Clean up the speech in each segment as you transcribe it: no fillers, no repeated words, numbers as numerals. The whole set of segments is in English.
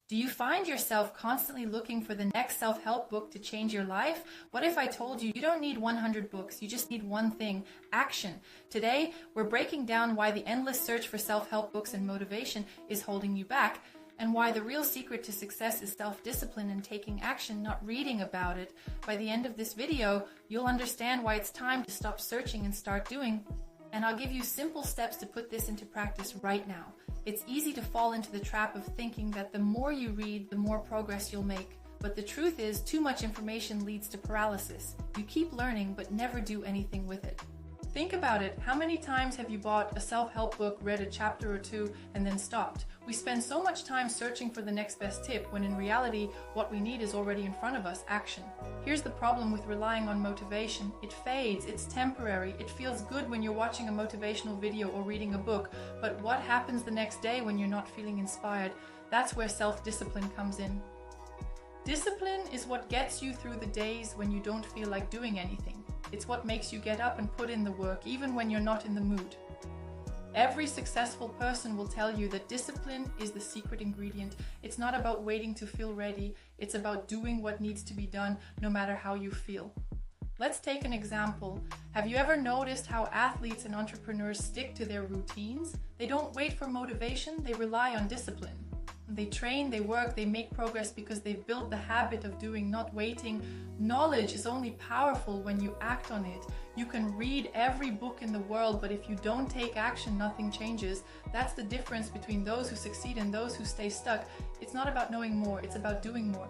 Do you find yourself constantly looking for the next self-help book to change your life? What if I told you you don't need 100 books, you just need one thing, action. Today, we're breaking down why the endless search for self-help books and motivation is holding you back, and why the real secret to success is self-discipline and taking action, not reading about it. By the end of this video, you'll understand why it's time to stop searching and start doing. And I'll give you simple steps to put this into practice right now. It's easy to fall into the trap of thinking that the more you read, the more progress you'll make. But the truth is, too much information leads to paralysis. You keep learning, but never do anything with it. Think about it. How many times have you bought a self-help book, read a chapter or two, and then stopped? We spend so much time searching for the next best tip, when in reality, what we need is already in front of us, action. Here's the problem with relying on motivation. It fades, it's temporary, it feels good when you're watching a motivational video or reading a book, but what happens the next day when you're not feeling inspired? That's where self-discipline comes in. Discipline is what gets you through the days when you don't feel like doing anything. It's what makes you get up and put in the work, even when you're not in the mood. Every successful person will tell you that discipline is the secret ingredient. It's not about waiting to feel ready. It's about doing what needs to be done, no matter how you feel. Let's take an example. Have you ever noticed how athletes and entrepreneurs stick to their routines? They don't wait for motivation, they rely on discipline. They train, they work, they make progress because they've built the habit of doing, not waiting. Knowledge is only powerful when you act on it. You can read every book in the world, but if you don't take action, nothing changes. That's the difference between those who succeed and those who stay stuck. It's not about knowing more, it's about doing more.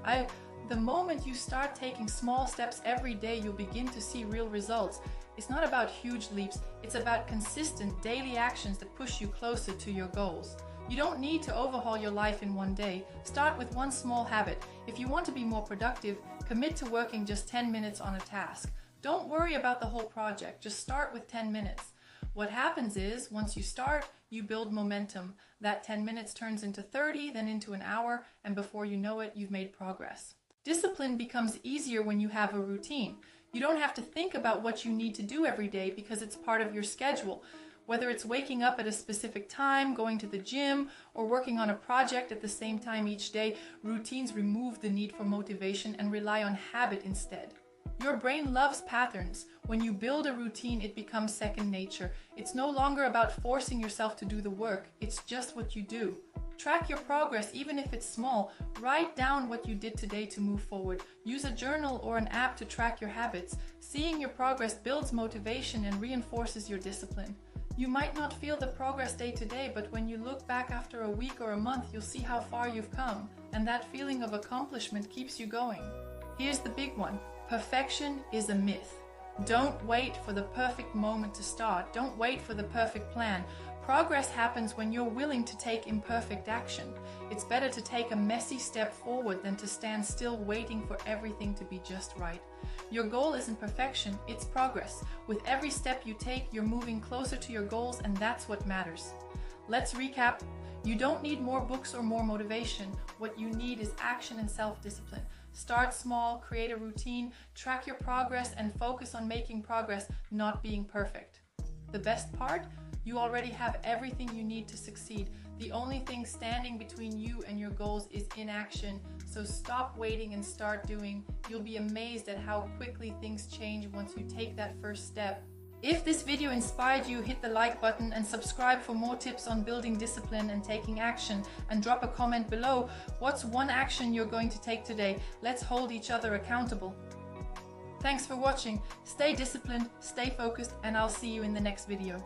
The moment you start taking small steps every day, you'll begin to see real results. It's not about huge leaps, it's about consistent daily actions that push you closer to your goals. You don't need to overhaul your life in one day. Start with one small habit. If you want to be more productive, commit to working just 10 minutes on a task. Don't worry about the whole project, just start with 10 minutes. What happens is, once you start, you build momentum. That 10 minutes turns into 30, then into an hour, and before you know it, you've made progress. Discipline becomes easier when you have a routine. You don't have to think about what you need to do every day because it's part of your schedule. Whether it's waking up at a specific time, going to the gym, or working on a project at the same time each day, routines remove the need for motivation and rely on habit instead. Your brain loves patterns. When you build a routine, it becomes second nature. It's no longer about forcing yourself to do the work. It's just what you do. Track your progress, even if it's small. Write down what you did today to move forward. Use a journal or an app to track your habits. Seeing your progress builds motivation and reinforces your discipline. You might not feel the progress day to day, but when you look back after a week or a month, you'll see how far you've come, and that feeling of accomplishment keeps you going. Here's the big one. Perfection is a myth. Don't wait for the perfect moment to start. Don't wait for the perfect plan. Progress happens when you're willing to take imperfect action. It's better to take a messy step forward than to stand still waiting for everything to be just right. Your goal isn't perfection, it's progress. With every step you take, you're moving closer to your goals, and that's what matters. Let's recap. You don't need more books or more motivation. What you need is action and self-discipline. Start small, create a routine, track your progress, and focus on making progress, not being perfect. The best part? You already have everything you need to succeed. The only thing standing between you and your goals is inaction. So stop waiting and start doing. You'll be amazed at how quickly things change once you take that first step. If this video inspired you, hit the like button and subscribe for more tips on building discipline and taking action. And drop a comment below. What's one action you're going to take today? Let's hold each other accountable. Thanks for watching. Stay disciplined, stay focused, and I'll see you in the next video.